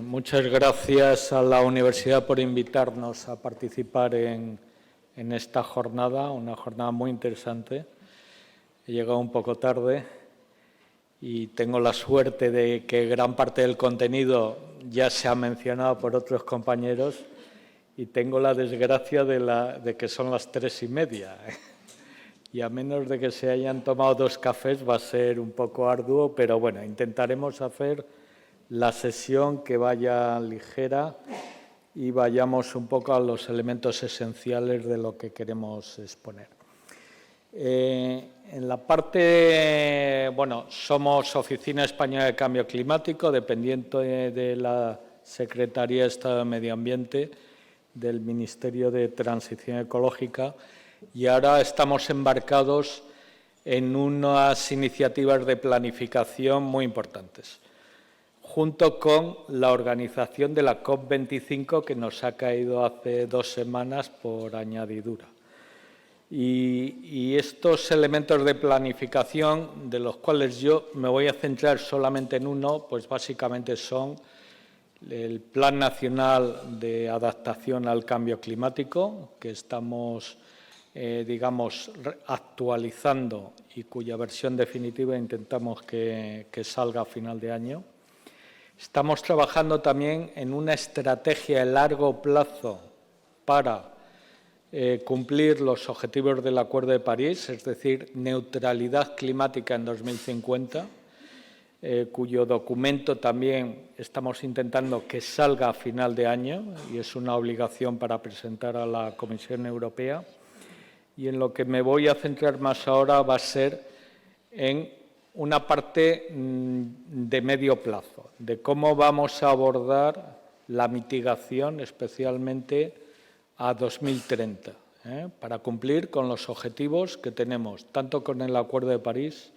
muchas gracias a la Universidad por invitarnos a participar en esta jornada, una jornada muy interesante. He llegado un poco tarde y tengo la suerte de que gran parte del contenido ya se ha mencionado por otros compañeros y tengo la desgracia de que son las 3:30. Y a menos de que se hayan tomado 2 cafés va a ser un poco arduo, pero bueno, intentaremos hacer la sesión que vaya ligera y vayamos un poco a los elementos esenciales de lo que queremos exponer. En la parte, bueno, somos Oficina Española de Cambio Climático, dependiente de la Secretaría de Estado de Medio Ambiente del Ministerio de Transición Ecológica, y ahora estamos embarcados en unas iniciativas de planificación muy importantes, junto con la organización de la COP25, que nos ha caído hace 2 semanas por añadidura. Y estos elementos de planificación, de los cuales yo me voy a centrar solamente en uno, pues básicamente son el Plan Nacional de Adaptación al Cambio Climático, que estamos digamos, actualizando y cuya versión definitiva intentamos que salga a final de año. Estamos trabajando también en una estrategia a largo plazo para cumplir los objetivos del Acuerdo de París, es decir, neutralidad climática en 2050, cuyo documento también estamos intentando que salga a final de año y es una obligación para presentar a la Comisión Europea. Y en lo que me voy a centrar más ahora va a ser en una parte de medio plazo, de cómo vamos a abordar la mitigación, especialmente a 2030, para cumplir con los objetivos que tenemos, tanto con el Acuerdo de París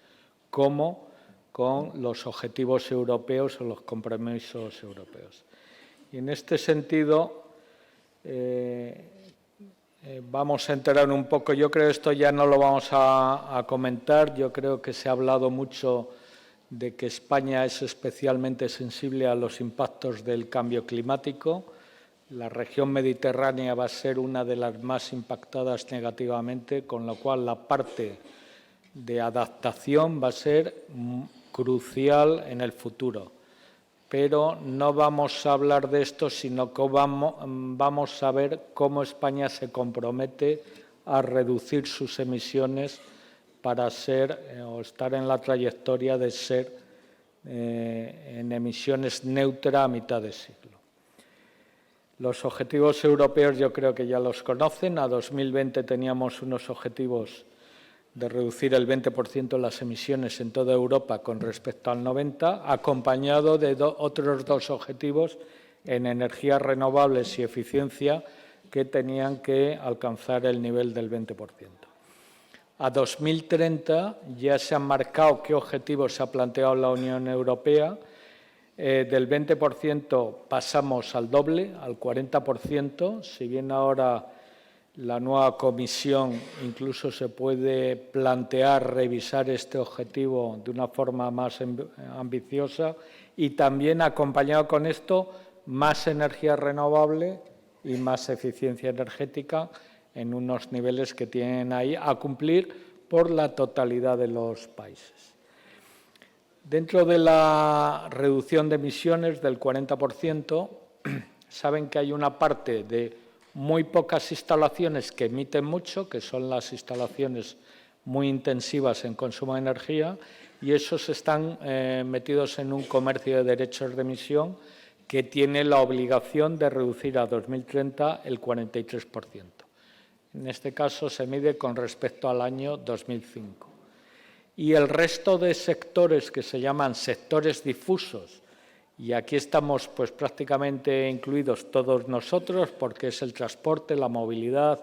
como con los objetivos europeos o los compromisos europeos. Y en este sentido, vamos a entrar un poco, yo creo que esto ya no lo vamos a comentar, yo creo que se ha hablado mucho de que España es especialmente sensible a los impactos del cambio climático. La región mediterránea va a ser una de las más impactadas negativamente, con lo cual la parte de adaptación va a ser crucial en el futuro. Pero no vamos a hablar de esto, sino que vamos a ver cómo España se compromete a reducir sus emisiones para ser o estar en la trayectoria de ser en emisiones neutras a mitad de siglo. Los objetivos europeos yo creo que ya los conocen. A 2020 teníamos unos objetivos de reducir el 20% las emisiones en toda Europa con respecto al 90, acompañado de otros 2 objetivos en energías renovables y eficiencia que tenían que alcanzar el nivel del 20%. A 2030 ya se han marcado qué objetivos se ha planteado la Unión Europea. Del 20% pasamos al doble, al 40%, si bien ahora la nueva Comisión incluso se puede plantear revisar este objetivo de una forma más ambiciosa y también acompañado con esto más energía renovable y más eficiencia energética en unos niveles que tienen ahí a cumplir por la totalidad de los países. Dentro de la reducción de emisiones del 40%, saben que hay una parte de muy pocas instalaciones que emiten mucho, que son las instalaciones muy intensivas en consumo de energía, y esos están metidos en un comercio de derechos de emisión que tiene la obligación de reducir a 2030 el 43%. En este caso se mide con respecto al año 2005. Y el resto de sectores que se llaman sectores difusos, y aquí estamos pues prácticamente incluidos todos nosotros porque es el transporte, la movilidad,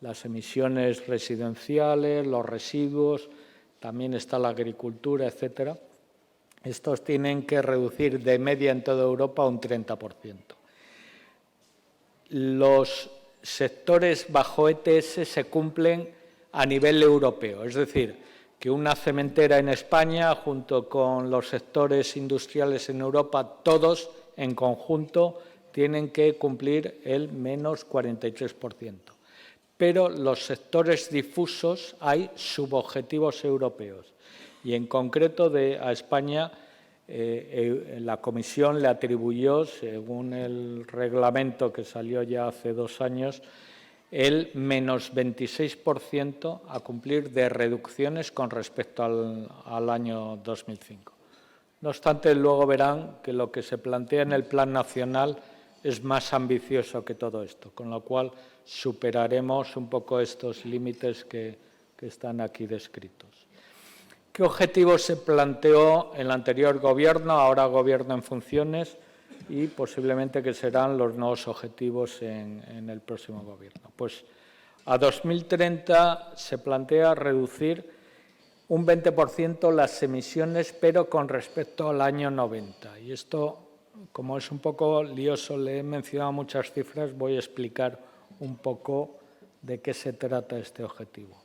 las emisiones residenciales, los residuos, también está la agricultura, etcétera. Estos tienen que reducir de media en toda Europa un 30%. Los sectores bajo ETS se cumplen a nivel europeo, es decir, que una cementera en España, junto con los sectores industriales en Europa, todos en conjunto tienen que cumplir el menos 43%. Pero los sectores difusos hay subobjetivos europeos y en concreto a España la Comisión le atribuyó, según el reglamento que salió ya hace 2 años, el menos 26% a cumplir de reducciones con respecto al año 2005. No obstante, luego verán que lo que se plantea en el Plan Nacional es más ambicioso que todo esto, con lo cual superaremos un poco estos límites que están aquí descritos. ¿Qué objetivos se planteó el anterior Gobierno, ahora Gobierno en funciones, y posiblemente que serán los nuevos objetivos en el próximo Gobierno? Pues a 2030 se plantea reducir un 20% las emisiones, pero con respecto al año 90. Y esto, como es un poco lioso, le he mencionado muchas cifras, voy a explicar un poco de qué se trata este objetivo.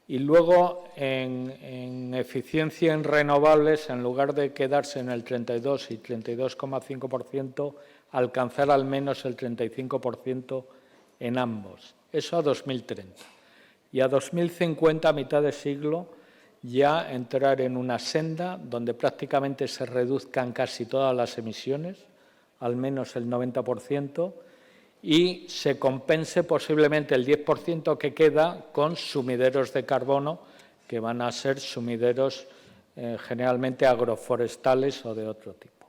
Y luego, en eficiencia en renovables, en lugar de quedarse en el 32 y 32,5%, alcanzar al menos el 35% en ambos. Eso a 2030. Y a 2050, a mitad de siglo, ya entrar en una senda donde prácticamente se reduzcan casi todas las emisiones, al menos el 90%, y se compense posiblemente el 10% que queda con sumideros de carbono, que van a ser sumideros generalmente agroforestales o de otro tipo.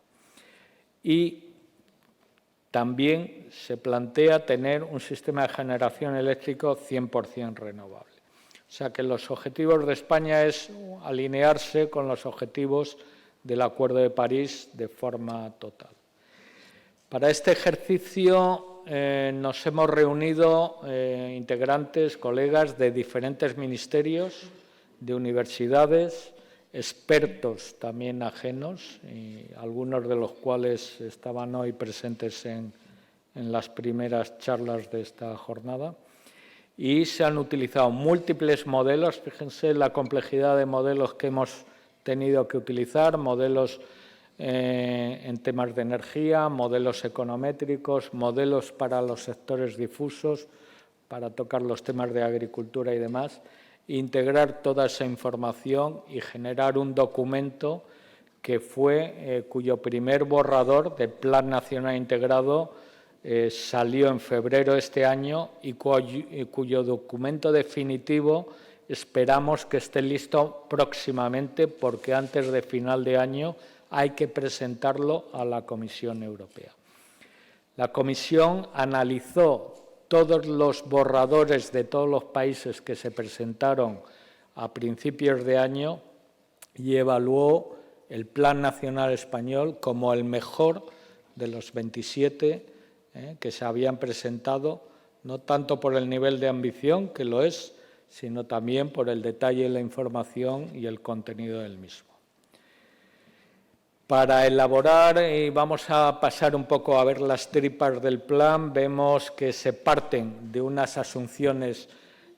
Y también se plantea tener un sistema de generación eléctrico 100% renovable. O sea que los objetivos de España es alinearse con los objetivos del Acuerdo de París de forma total. Para este ejercicio nos hemos reunido integrantes, colegas de diferentes ministerios, de universidades, expertos también ajenos, y algunos de los cuales estaban hoy presentes en las primeras charlas de esta jornada. Y se han utilizado múltiples modelos, fíjense la complejidad de modelos que hemos tenido que utilizar, modelos en temas de energía, modelos econométricos, modelos para los sectores difusos, para tocar los temas de agricultura y demás, integrar toda esa información y generar un documento que cuyo primer borrador de Plan Nacional Integrado salió en febrero de este año y cuyo documento definitivo esperamos que esté listo próximamente, porque antes de final de año hay que presentarlo a la Comisión Europea. La Comisión analizó todos los borradores de todos los países que se presentaron a principios de año y evaluó el Plan Nacional Español como el mejor de los 27 que se habían presentado, no tanto por el nivel de ambición, que lo es, sino también por el detalle, la información y el contenido del mismo. Para elaborar, y vamos a pasar un poco a ver las tripas del plan, vemos que se parten de unas asunciones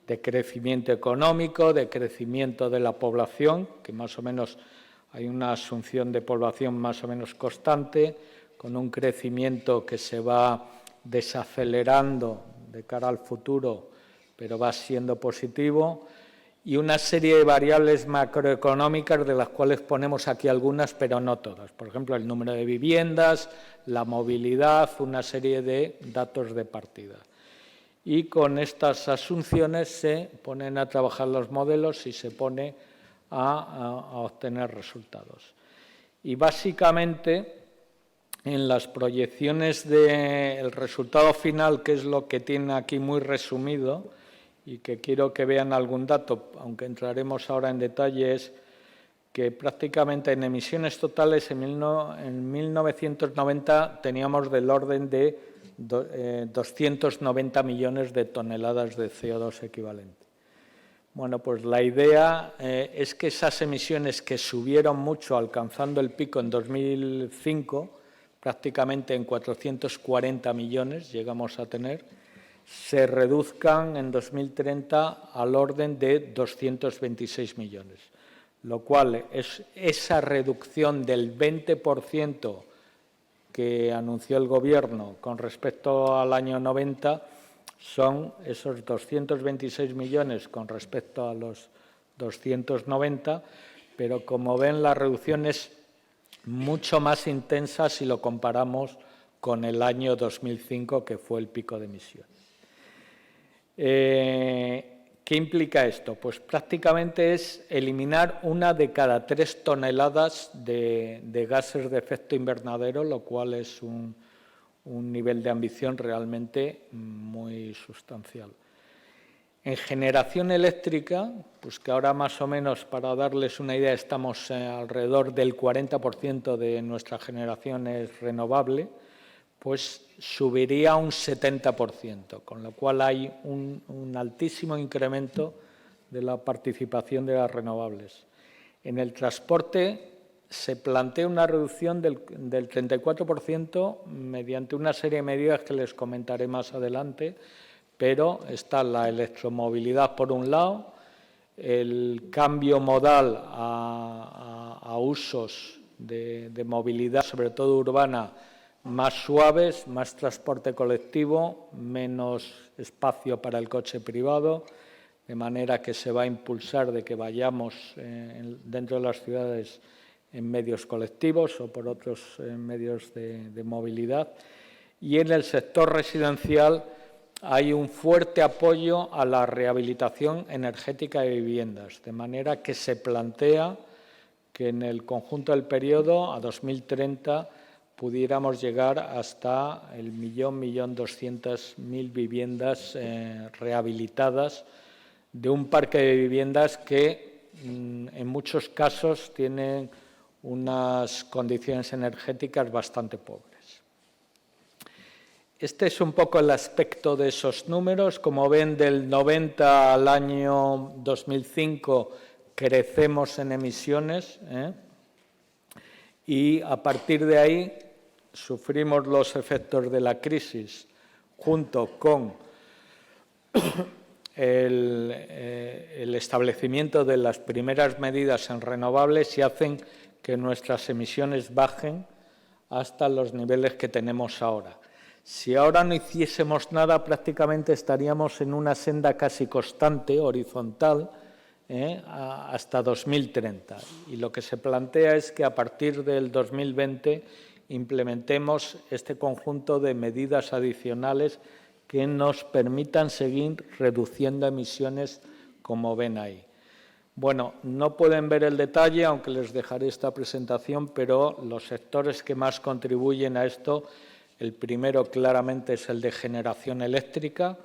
de crecimiento económico, de crecimiento de la población, que más o menos hay una asunción de población más o menos constante, con un crecimiento que se va desacelerando de cara al futuro, pero va siendo positivo, y una serie de variables macroeconómicas de las cuales ponemos aquí algunas, pero no todas. Por ejemplo, el número de viviendas, la movilidad, una serie de datos de partida. Y con estas asunciones se ponen a trabajar los modelos y se pone a obtener resultados. Y básicamente, en las proyecciones del resultado final, que es lo que tiene aquí muy resumido, y que quiero que vean algún dato, aunque entraremos ahora en detalles, que prácticamente en emisiones totales en 1990 teníamos del orden de 290 millones de toneladas de CO2 equivalente. Bueno, pues la idea es que esas emisiones que subieron mucho, alcanzando el pico en 2005, prácticamente en 440 millones llegamos a tener, se reduzcan en 2030 al orden de 226 millones, lo cual es esa reducción del 20% que anunció el Gobierno con respecto al año 90 son esos 226 millones con respecto a los 290, pero como ven, la reducción es mucho más intensa si lo comparamos con el año 2005, que fue el pico de emisiones. ¿Qué implica esto? Pues prácticamente es eliminar 1 de cada 3 toneladas de gases de efecto invernadero, lo cual es un nivel de ambición realmente muy sustancial. En generación eléctrica, pues que ahora más o menos, para darles una idea, estamos alrededor del 40% de nuestra generación es renovable, pues subiría un 70%, con lo cual hay un altísimo incremento de la participación de las renovables. En el transporte se plantea una reducción del 34% mediante una serie de medidas que les comentaré más adelante, pero está la electromovilidad por un lado, el cambio modal a usos de movilidad, sobre todo urbana, más suaves, más transporte colectivo, menos espacio para el coche privado, de manera que se va a impulsar de que vayamos dentro de las ciudades en medios colectivos o por otros medios de movilidad. Y en el sector residencial hay un fuerte apoyo a la rehabilitación energética de viviendas, de manera que se plantea que en el conjunto del periodo, a 2030, pudiéramos llegar hasta el 1.200.000 viviendas rehabilitadas, de un parque de viviendas que en muchos casos tienen unas condiciones energéticas bastante pobres. Este es un poco el aspecto de esos números. Como ven, del 90 al año 2005 crecemos en emisiones, y a partir de ahí sufrimos los efectos de la crisis junto con el establecimiento de las primeras medidas en renovables y hacen que nuestras emisiones bajen hasta los niveles que tenemos ahora. Si ahora no hiciésemos nada, prácticamente estaríamos en una senda casi constante, horizontal, hasta 2030. Y lo que se plantea es que a partir del 2020 implementemos este conjunto de medidas adicionales que nos permitan seguir reduciendo emisiones, como ven ahí. Bueno, no pueden ver el detalle, aunque les dejaré esta presentación, pero los sectores que más contribuyen a esto, el primero claramente es el de generación eléctrica,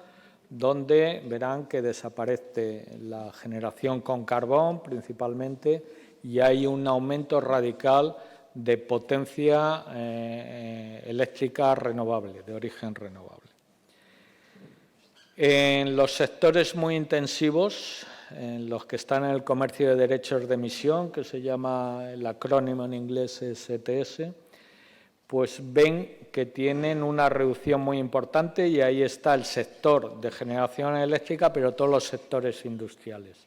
donde verán que desaparece la generación con carbón principalmente y hay un aumento radical de potencia eléctrica renovable, de origen renovable. En los sectores muy intensivos, en los que están en el comercio de derechos de emisión, que se llama, el acrónimo en inglés es ETS, pues ven que tienen una reducción muy importante y ahí está el sector de generación eléctrica, pero todos los sectores industriales.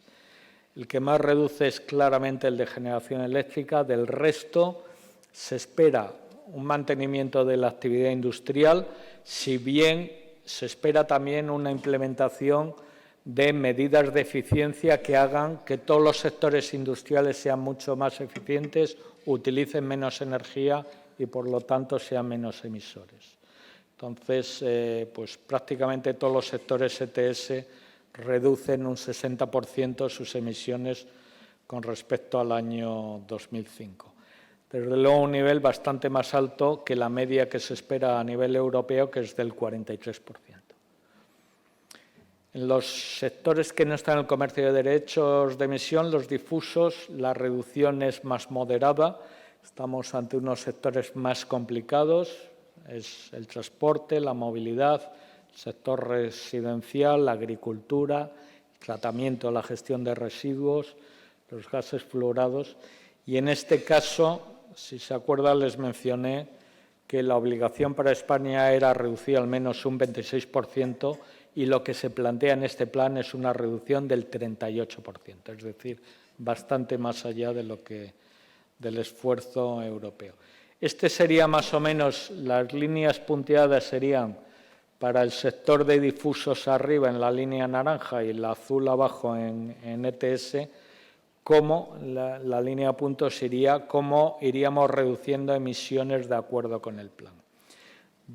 El que más reduce es claramente el de generación eléctrica. Del resto se espera un mantenimiento de la actividad industrial, si bien se espera también una implementación de medidas de eficiencia que hagan que todos los sectores industriales sean mucho más eficientes, utilicen menos energía y, por lo tanto, sean menos emisores. Entonces, pues prácticamente todos los sectores ETS reducen un 60% sus emisiones con respecto al año 2005. Desde luego, un nivel bastante más alto que la media que se espera a nivel europeo, que es del 43%. En los sectores que no están en el comercio de derechos de emisión, los difusos, la reducción es más moderada. Estamos ante unos sectores más complicados, es el transporte, la movilidad, el sector residencial, la agricultura, el tratamiento, la gestión de residuos, los gases fluorados. Y en este caso, si se acuerdan, les mencioné que la obligación para España era reducir al menos un 26%, y lo que se plantea en este plan es una reducción del 38%, es decir, bastante más allá de lo que del esfuerzo europeo. Este sería más o menos, las líneas punteadas serían para el sector de difusos arriba en la línea naranja y la azul abajo en ETS, cómo la línea a puntos sería cómo iríamos reduciendo emisiones de acuerdo con el plan.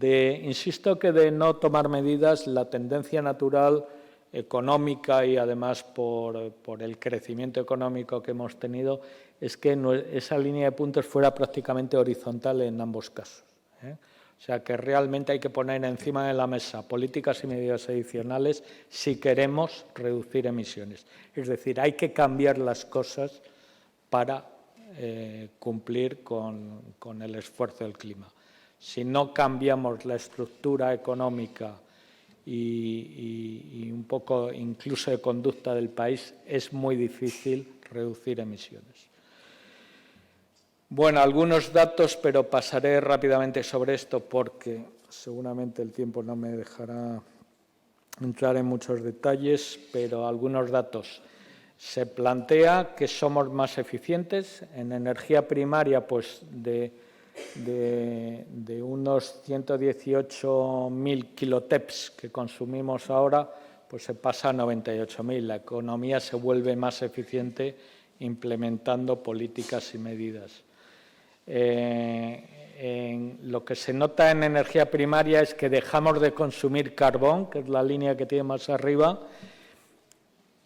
Insisto que de no tomar medidas, la tendencia natural económica y además por el crecimiento económico que hemos tenido es que esa línea de puntos fuera prácticamente horizontal en ambos casos. O sea que realmente hay que poner encima de la mesa políticas y medidas adicionales si queremos reducir emisiones. Es decir, hay que cambiar las cosas para cumplir con el esfuerzo del clima. Si no cambiamos la estructura económica y un poco incluso de conducta del país, es muy difícil reducir emisiones. Bueno, algunos datos, pero pasaré rápidamente sobre esto porque seguramente el tiempo no me dejará entrar en muchos detalles, pero algunos datos. Se plantea que somos más eficientes en energía primaria, pues de unos 118.000 kiloteps que consumimos ahora, pues se pasa a 98.000. La economía se vuelve más eficiente implementando políticas y medidas. Lo que se nota en energía primaria es que dejamos de consumir carbón, que es la línea que tiene más arriba.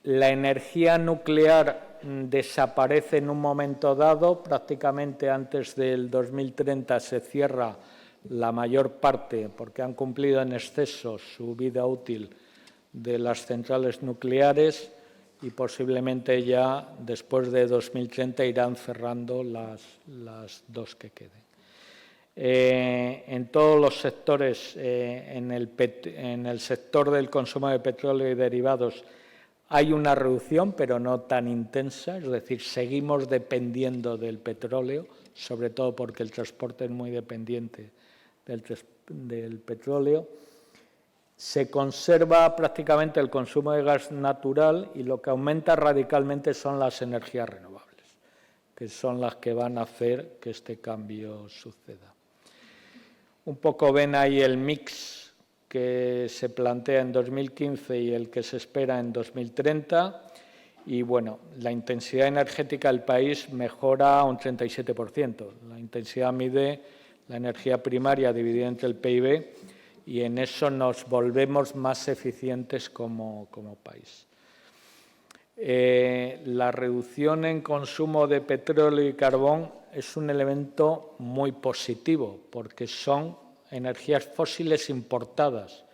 La energía nuclear desaparece en un momento dado, prácticamente antes del 2030 se cierra la mayor parte, porque han cumplido en exceso su vida útil de las centrales nucleares y posiblemente ya después de 2030 irán cerrando las dos que queden. En todos los sectores, en el sector del consumo de petróleo y derivados, hay una reducción, pero no tan intensa, es decir, seguimos dependiendo del petróleo, sobre todo porque el transporte es muy dependiente del petróleo. Se conserva prácticamente el consumo de gas natural y lo que aumenta radicalmente son las energías renovables, que son las que van a hacer que este cambio suceda. Un poco ven ahí el mix que se plantea en 2015 y el que se espera en 2030. Y, bueno, la intensidad energética del país mejora un 37%. La intensidad mide la energía primaria dividida entre el PIB y en eso nos volvemos más eficientes como país. La reducción en consumo de petróleo y carbón es un elemento muy positivo porque son energías fósiles importadas,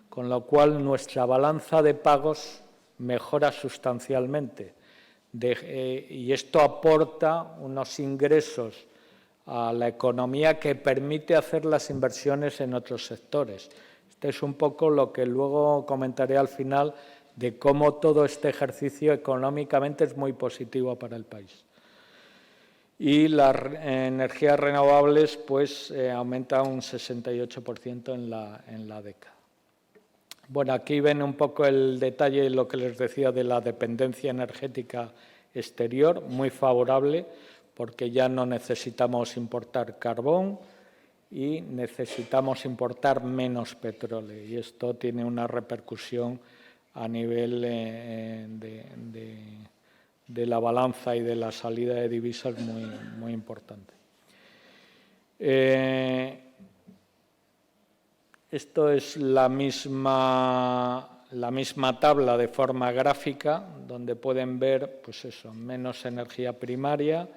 con lo cual nuestra balanza de pagos mejora sustancialmente y esto aporta unos ingresos a la economía que permite hacer las inversiones en otros sectores. Este es un poco lo que luego comentaré al final de cómo todo este ejercicio económicamente es muy positivo para el país. Y las energías renovables pues aumenta un 68% en la década. Bueno, aquí ven un poco el detalle de lo que les decía de la dependencia energética exterior, muy favorable, porque ya no necesitamos importar carbón y necesitamos importar menos petróleo. Y esto tiene una repercusión a nivel de la balanza y de la salida de divisas muy importante. Esto es la misma tabla de forma gráfica, donde pueden ver, pues eso, menos energía primaria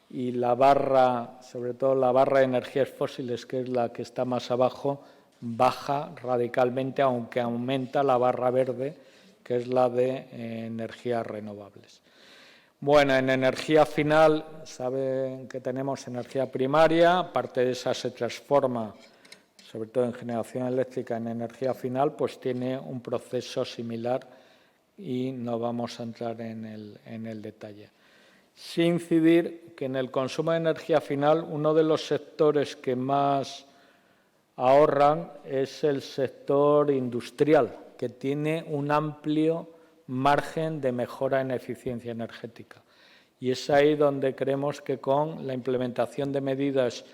y la barra, sobre todo la barra de energías fósiles, que es la que está más abajo, baja radicalmente, aunque aumenta la barra verde, que es la de energías renovables. Bueno, en energía final, saben que tenemos energía primaria, parte de esa se transforma, sobre todo en generación eléctrica, en energía final, pues tiene un proceso similar y no vamos a entrar en el detalle. Sin incidir que en el consumo de energía final, uno de los sectores que más ahorran es el sector industrial, que tiene un amplio margen de mejora en eficiencia energética. Y es ahí donde creemos que con la implementación de medidas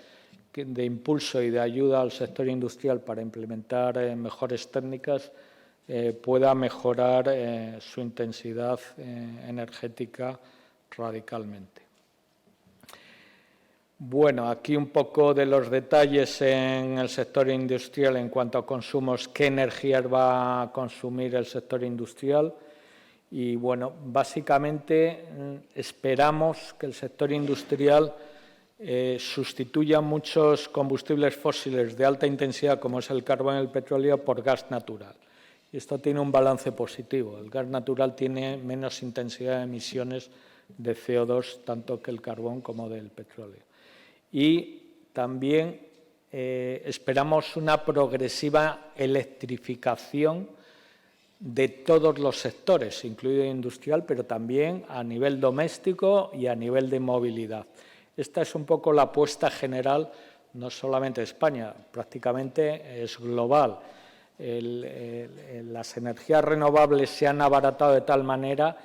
de impulso y de ayuda al sector industrial para implementar mejores técnicas pueda mejorar su intensidad energética radicalmente. Bueno, aquí un poco de los detalles en el sector industrial en cuanto a consumos, qué energías va a consumir el sector industrial. Y bueno, básicamente esperamos que el sector industrial sustituya muchos combustibles fósiles de alta intensidad, como es el carbón y el petróleo, por gas natural. Y esto tiene un balance positivo. El gas natural tiene menos intensidad de emisiones de CO2, tanto que el carbón como del petróleo. Y también esperamos una progresiva electrificación de todos los sectores, incluido el industrial, pero también a nivel doméstico y a nivel de movilidad. Esta es un poco la apuesta general, no solamente de España, prácticamente es global. Las energías renovables se han abaratado de tal manera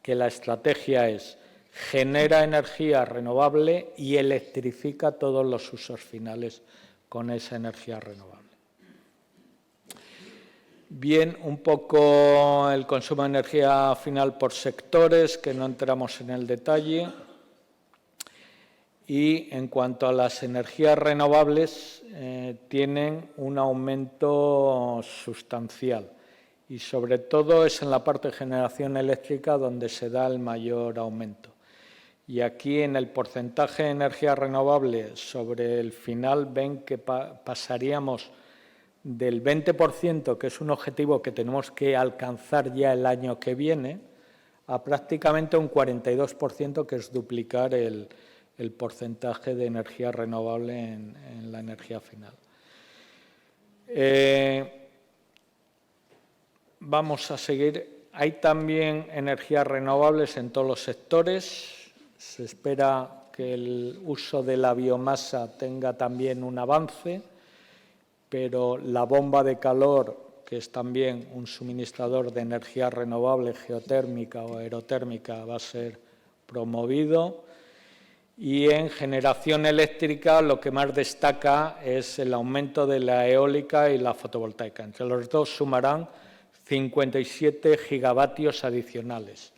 que la estrategia es genera energía renovable y electrifica todos los usos finales con esa energía renovable. Bien, un poco el consumo de energía final por sectores, que no entramos en el detalle. Y en cuanto a las energías renovables, tienen un aumento sustancial. Y sobre todo es en la parte de generación eléctrica donde se da el mayor aumento. Y aquí en el porcentaje de energía renovable sobre el final ven que pasaríamos del 20%, que es un objetivo que tenemos que alcanzar ya el año que viene, a prácticamente un 42%, que es duplicar el porcentaje de energía renovable en la energía final. Vamos a seguir. Hay también energías renovables en todos los sectores. Se espera que el uso de la biomasa tenga también un avance, pero la bomba de calor, que es también un suministrador de energía renovable geotérmica o aerotérmica, va a ser promovido. Y en generación eléctrica lo que más destaca es el aumento de la eólica y la fotovoltaica. Entre los dos sumarán 57 gigavatios adicionales.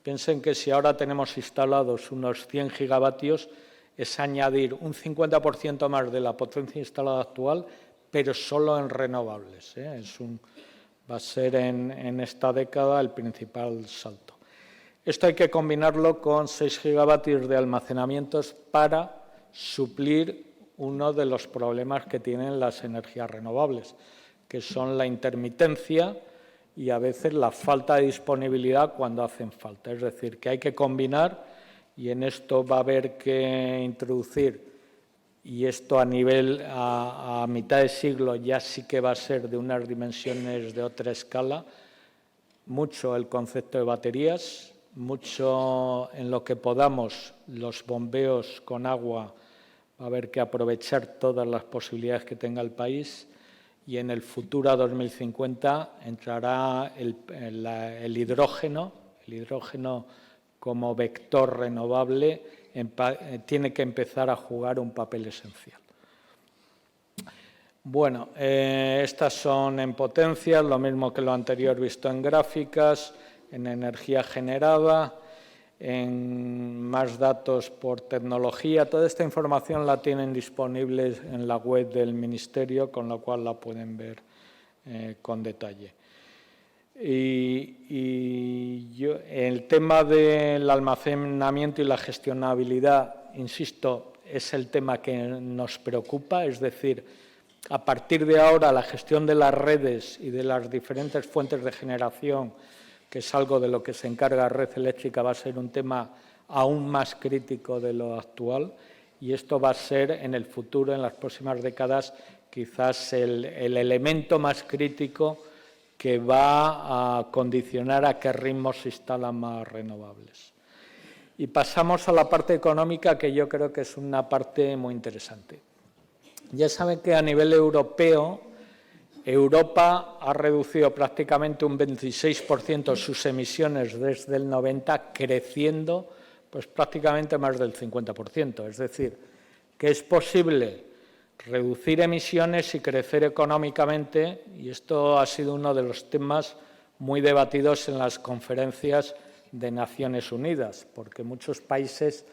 Piensen que si ahora tenemos instalados unos 100 gigavatios, es añadir un 50% más de la potencia instalada actual, pero solo en renovables. Va a ser en esta década el principal salto. Esto hay que combinarlo con 6 gigavatios de almacenamientos para suplir uno de los problemas que tienen las energías renovables, que son la intermitencia y a veces la falta de disponibilidad cuando hacen falta. Es decir, que hay que combinar y en esto va a haber que introducir, y esto a mitad de siglo ya sí que va a ser de unas dimensiones de otra escala, mucho el concepto de baterías, mucho en lo que podamos los bombeos con agua, va a haber que aprovechar todas las posibilidades que tenga el país, y en el futuro a 2050 entrará el hidrógeno como vector renovable, tiene que empezar a jugar un papel esencial. Bueno, estas son en potencias, lo mismo que lo anterior visto en gráficas, en energía generada, en más datos por tecnología. Toda esta información la tienen disponible en la web del Ministerio, con lo cual la pueden ver con detalle. El tema del almacenamiento y la gestionabilidad, insisto, es el tema que nos preocupa, es decir, a partir de ahora la gestión de las redes y de las diferentes fuentes de generación, que es algo de lo que se encarga Red Eléctrica, va a ser un tema aún más crítico de lo actual, y esto va a ser en el futuro, en las próximas décadas, quizás el elemento más crítico que va a condicionar a qué ritmos se instalan más renovables. Y pasamos a la parte económica, que yo creo que es una parte muy interesante. Ya saben que a nivel europeo, Europa ha reducido prácticamente un 26% sus emisiones desde el 90, creciendo pues prácticamente más del 50%. Es decir, que es posible reducir emisiones y crecer económicamente, y esto ha sido uno de los temas muy debatidos en las conferencias de Naciones Unidas, porque muchos países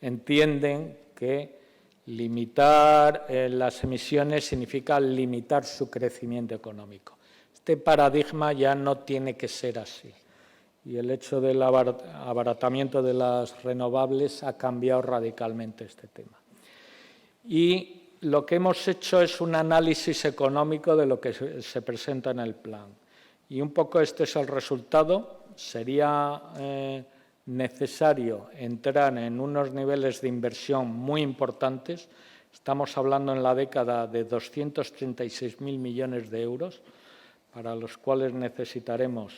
entienden que limitar las emisiones significa limitar su crecimiento económico. Este paradigma ya no tiene que ser así, y el hecho del abaratamiento de las renovables ha cambiado radicalmente este tema. Y lo que hemos hecho es un análisis económico de lo que se presenta en el plan. Y un poco este es el resultado. Sería necesario entrar en unos niveles de inversión muy importantes. Estamos hablando en la década de 236.000 millones de euros, para los cuales necesitaremos,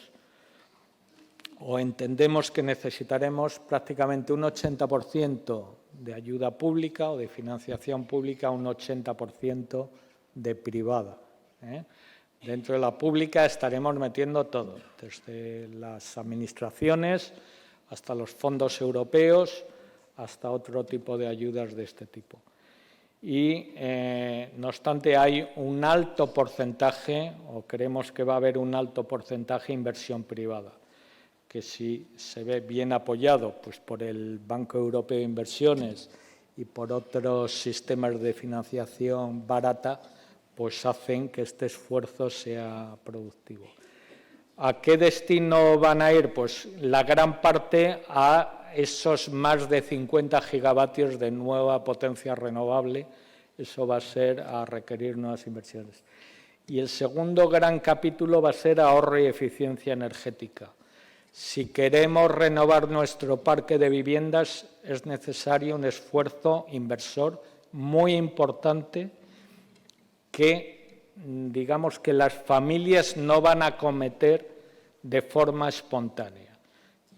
o entendemos que necesitaremos prácticamente un 80% de ayuda pública o de financiación pública, un 80% de privada. Dentro de la pública estaremos metiendo todo, desde las administraciones hasta los fondos europeos, hasta otro tipo de ayudas de este tipo. Y, no obstante, hay un alto porcentaje, o creemos que va a haber un alto porcentaje de inversión privada, que si se ve bien apoyado pues, por el Banco Europeo de Inversiones y por otros sistemas de financiación barata, pues hacen que este esfuerzo sea productivo. ¿A qué destino van a ir? Pues la gran parte a esos más de 50 gigavatios de nueva potencia renovable. Eso va a ser a requerir nuevas inversiones. Y el segundo gran capítulo va a ser ahorro y eficiencia energética. Si queremos renovar nuestro parque de viviendas, es necesario un esfuerzo inversor muy importante que, digamos, que las familias no van a acometer de forma espontánea.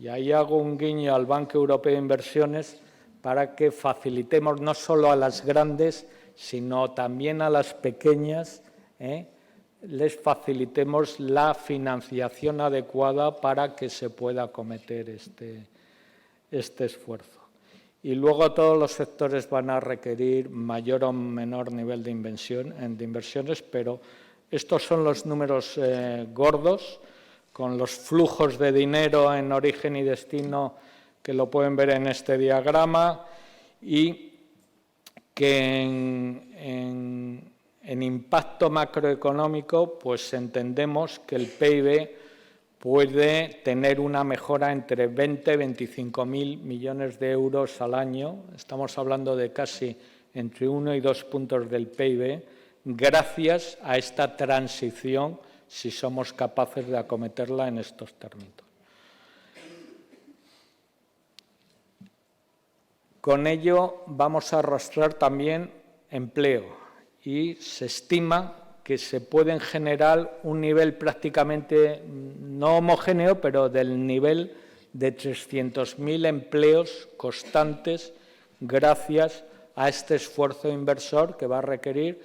Y ahí hago un guiño al Banco Europeo de Inversiones para que facilitemos no solo a las grandes, sino también a las pequeñas, les facilitemos la financiación adecuada para que se pueda acometer este esfuerzo. Y luego todos los sectores van a requerir mayor o menor nivel de inversiones, pero estos son los números gordos, con los flujos de dinero en origen y destino, que lo pueden ver en este diagrama, y que en impacto macroeconómico pues entendemos que el PIB puede tener una mejora entre 20 y 25.000 millones de euros al año. Estamos hablando de casi entre 1 y 2 puntos del PIB, gracias a esta transición, si somos capaces de acometerla en estos términos. Con ello vamos a arrastrar también empleo y se estima que se pueden generar un nivel prácticamente no homogéneo, pero del nivel de 300.000 empleos constantes gracias a este esfuerzo inversor que va a requerir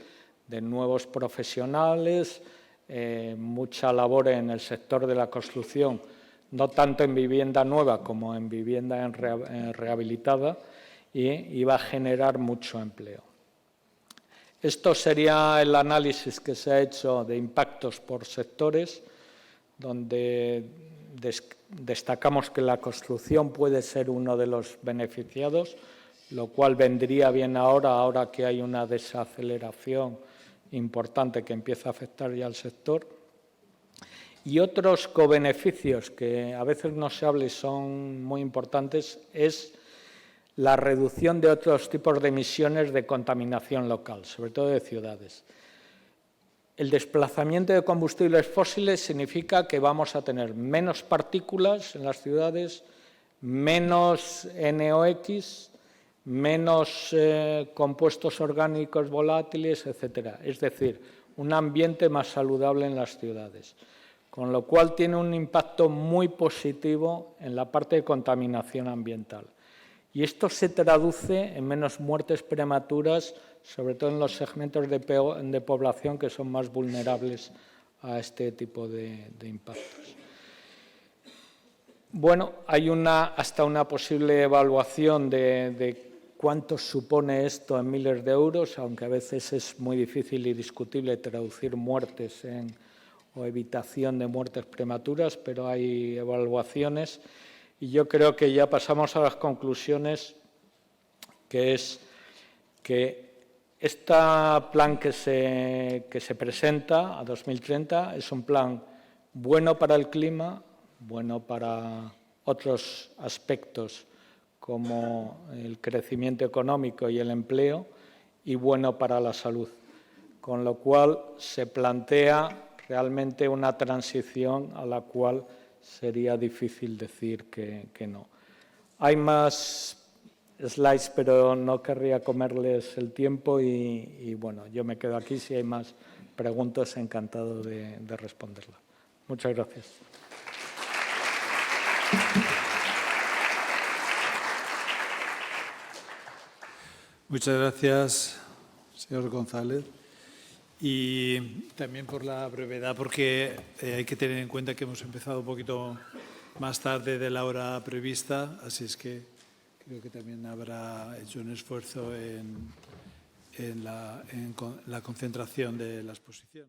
de nuevos profesionales, mucha labor en el sector de la construcción, no tanto en vivienda nueva como en vivienda rehabilitada, y va a generar mucho empleo. Esto sería el análisis que se ha hecho de impactos por sectores, donde destacamos que la construcción puede ser uno de los beneficiados, lo cual vendría bien ahora que hay una desaceleración importante que empieza a afectar ya al sector. Y otros cobeneficios que a veces no se habla y son muy importantes es la reducción de otros tipos de emisiones de contaminación local, sobre todo de ciudades. El desplazamiento de combustibles fósiles significa que vamos a tener menos partículas en las ciudades, menos NOx, menos compuestos orgánicos volátiles, etcétera. Es decir, un ambiente más saludable en las ciudades, con lo cual tiene un impacto muy positivo en la parte de contaminación ambiental. Y esto se traduce en menos muertes prematuras, sobre todo en los segmentos de población que son más vulnerables a este tipo de impactos. Bueno, hay hasta una posible evaluación de cuánto supone esto en miles de euros, aunque a veces es muy difícil y discutible traducir muertes o evitación de muertes prematuras, pero hay evaluaciones. Y yo creo que ya pasamos a las conclusiones, que es que este plan que se presenta a 2030 es un plan bueno para el clima, bueno para otros aspectos como el crecimiento económico y el empleo, y bueno para la salud. Con lo cual se plantea realmente una transición a la cual sería difícil decir que no. Hay más slides, pero no querría comerles el tiempo y bueno, yo me quedo aquí. Si hay más preguntas, encantado de responderlas. Muchas gracias. Muchas gracias, señor González. Y también por la brevedad, porque hay que tener en cuenta que hemos empezado un poquito más tarde de la hora prevista, así es que creo que también habrá hecho un esfuerzo en la concentración de la exposición.